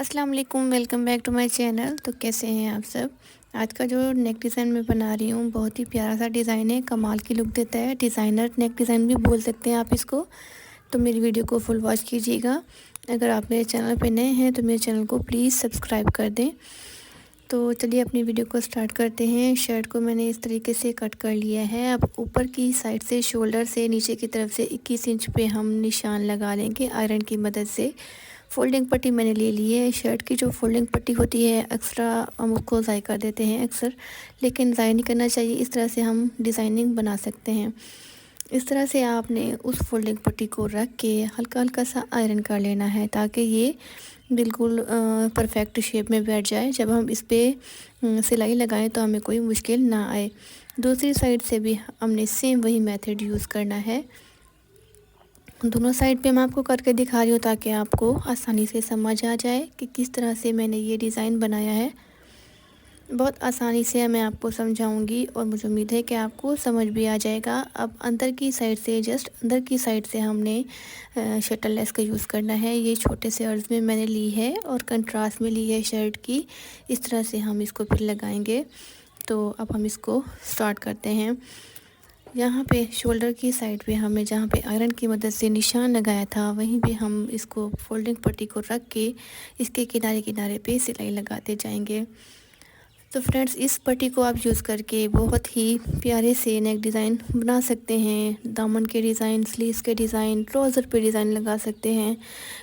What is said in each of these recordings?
अस्सलाम वालेकुम, welcome back to my channel. तो कैसे हैं आप सब। आज का जो नेक डिज़ाइन मैं बना रही हूँ बहुत ही प्यारा सा डिज़ाइन है, कमाल की लुक देता है। डिज़ाइनर नेक डिज़ाइन भी बोल सकते हैं आप इसको। तो मेरी वीडियो को फुल वॉच कीजिएगा। अगर आप मेरे चैनल पे नए हैं तो मेरे चैनल को प्लीज़ सब्सक्राइब कर दें। तो चलिए अपनी वीडियो को स्टार्ट करते हैं। शर्ट को मैंने इस तरीके से कट कर लिया है। अब ऊपर की साइड से शोल्डर से नीचे की तरफ से 21 इंच पे हम निशान लगा लेंगे आयरन की मदद से। फोल्डिंग पट्टी मैंने ले ली है। शर्ट की जो फोल्डिंग पट्टी होती है एक्स्ट्रा हम उसको ज़ाय कर देते हैं अक्सर, लेकिन ज़ाय नहीं करना चाहिए। इस तरह से हम डिज़ाइनिंग बना सकते हैं। इस तरह से आपने उस फोल्डिंग पट्टी को रख के हल्का हल्का सा आयरन कर लेना है ताकि ये बिल्कुल परफेक्ट शेप में बैठ जाए। जब हम इस पर सिलाई लगाएं तो हमें कोई मुश्किल ना आए। दूसरी साइड से भी हमने सेम वही मेथड यूज़ करना है। दोनों साइड पे मैं आपको करके दिखा रही हूँ ताकि आपको आसानी से समझ आ जाए कि किस तरह से मैंने ये डिज़ाइन बनाया है। बहुत आसानी से मैं आपको समझाऊंगी और मुझे उम्मीद है कि आपको समझ भी आ जाएगा। अब अंदर की साइड से जस्ट अंदर की साइड से हमने शटल लेस का यूज़ करना है। ये छोटे से अर्ज में मैंने ली है और कंट्रास्ट में ली है शर्ट की। इस तरह से हम इसको फिर लगाएंगे। तो अब हम इसको स्टार्ट करते हैं। यहाँ पे शोल्डर की साइड पे हमें जहाँ पे आयरन की मदद से निशान लगाया था वहीं पे हम इसको फोल्डिंग पट्टी को रख के इसके किनारे किनारे पे सिलाई लगाते जाएंगे। तो फ्रेंड्स, इस पट्टी को आप यूज़ करके बहुत ही प्यारे से नेक डिज़ाइन बना सकते हैं। दामन के डिज़ाइन, स्लीव्स के डिज़ाइन, ट्राउज़र पे डिज़ाइन लगा सकते हैं।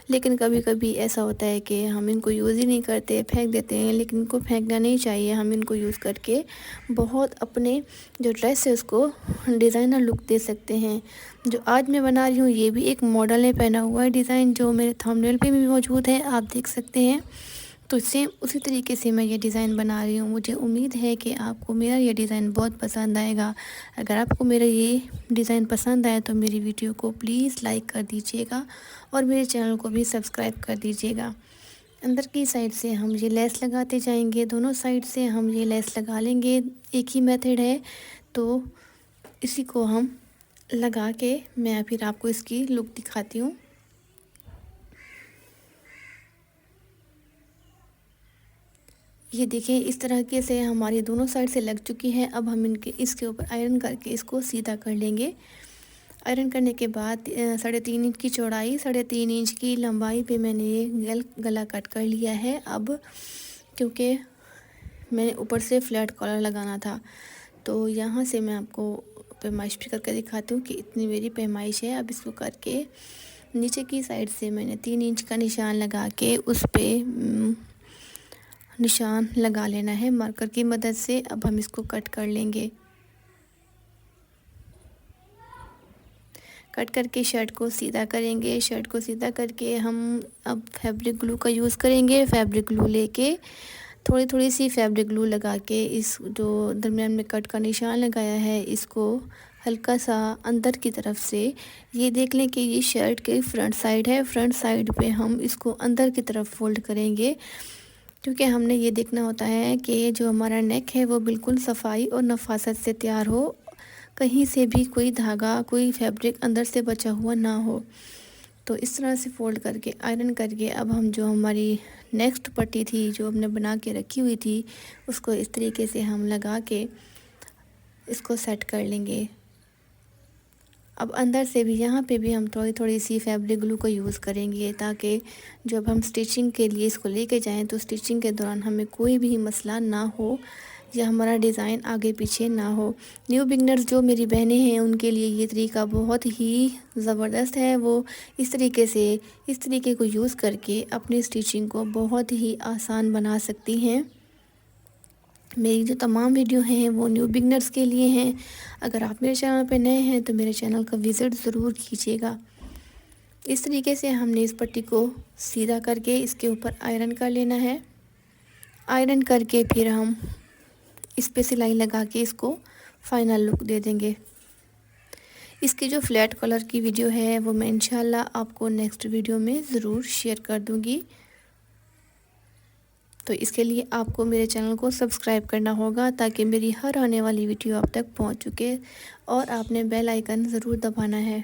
लेकिन कभी कभी ऐसा होता है कि हम इनको यूज़ ही नहीं करते, फेंक देते हैं। लेकिन इनको फेंकना नहीं चाहिए। हम इनको यूज़ करके बहुत अपने जो ड्रेस है उसको डिज़ाइनर लुक दे सकते हैं। जो आज मैं बना रही हूँ ये भी एक मॉडल ने पहना हुआ है डिज़ाइन, जो मेरे थंबनेल पे भी मौजूद है, आप देख सकते हैं। तो सेम उसी तरीके से मैं ये डिज़ाइन बना रही हूँ। मुझे उम्मीद है कि आपको मेरा ये डिज़ाइन बहुत पसंद आएगा। अगर आपको मेरा ये डिज़ाइन पसंद आए तो मेरी वीडियो को प्लीज़ लाइक कर दीजिएगा और मेरे चैनल को भी सब्सक्राइब कर दीजिएगा। अंदर की साइड से हम ये लेस लगाते जाएंगे। दोनों साइड से हम ये लेस लगा लेंगे। एक ही मेथड है, तो इसी को हम लगा के मैं फिर आपको इसकी लुक दिखाती हूँ। ये देखिए, इस तरह के से हमारी दोनों साइड से लग चुकी है। अब हम इसके ऊपर आयरन करके इसको सीधा कर लेंगे। आयरन करने के बाद 3.5 इंच की चौड़ाई, 3.5 इंच की लंबाई पे मैंने ये गला कट कर लिया है। अब क्योंकि मैंने ऊपर से फ्लैट कॉलर लगाना था, तो यहाँ से मैं आपको पैमाइश भी करके दिखाती हूँ कि इतनी मेरी पैमाइश है। अब इसको करके नीचे की साइड से मैंने 3 इंच का निशान लगा के उस पर निशान लगा लेना है मार्कर की मदद से। अब हम इसको कट कर लेंगे। कट करके शर्ट को सीधा करेंगे। शर्ट को सीधा करके हम अब फैब्रिक ग्लू का यूज़ करेंगे। फैब्रिक ग्लू लेके थोड़ी थोड़ी सी फैब्रिक ग्लू लगा के इस जो दरमियान में कट का निशान लगाया है इसको हल्का सा अंदर की तरफ से, ये देख लें कि ये शर्ट के फ्रंट साइड है। फ्रंट साइड पे हम इसको अंदर की तरफ फोल्ड करेंगे, क्योंकि हमने ये देखना होता है कि जो हमारा नेक है वो बिल्कुल सफाई और नफासत से तैयार हो। कहीं से भी कोई धागा, कोई फैब्रिक अंदर से बचा हुआ ना हो। तो इस तरह से फोल्ड करके आयरन करके अब हम जो हमारी नेक्स्ट पट्टी थी जो हमने बना के रखी हुई थी उसको इस तरीके से हम लगा के इसको सेट कर लेंगे। अब अंदर से भी यहाँ पे भी हम थोड़ी थोड़ी सी फैब्रिक ग्लू का यूज़ करेंगे ताकि जब हम स्टिचिंग के लिए इसको लेके जाएं तो स्टिचिंग के दौरान हमें कोई भी मसला ना हो या हमारा डिज़ाइन आगे पीछे ना हो। न्यू बिगनर्स जो मेरी बहनें हैं उनके लिए ये तरीका बहुत ही ज़बरदस्त है। वो इस तरीके को यूज़ करके अपनी स्टिचिंग को बहुत ही आसान बना सकती हैं। मेरी जो तमाम वीडियो हैं वो न्यू बिगनर्स के लिए हैं। अगर आप मेरे चैनल पर नए हैं तो मेरे चैनल का विज़िट ज़रूर कीजिएगा। इस तरीके से हमने इस पट्टी को सीधा करके इसके ऊपर आयरन कर लेना है। आयरन करके फिर हम इस पे सिलाई लगा के इसको फाइनल लुक दे देंगे। इसकी जो फ्लैट कलर की वीडियो है वो मैं इंशाल्लाह आपको नेक्स्ट वीडियो में ज़रूर शेयर कर दूँगी। तो इसके लिए आपको मेरे चैनल को सब्सक्राइब करना होगा ताकि मेरी हर आने वाली वीडियो आप तक पहुंच चुके, और आपने बेल आइकन ज़रूर दबाना है।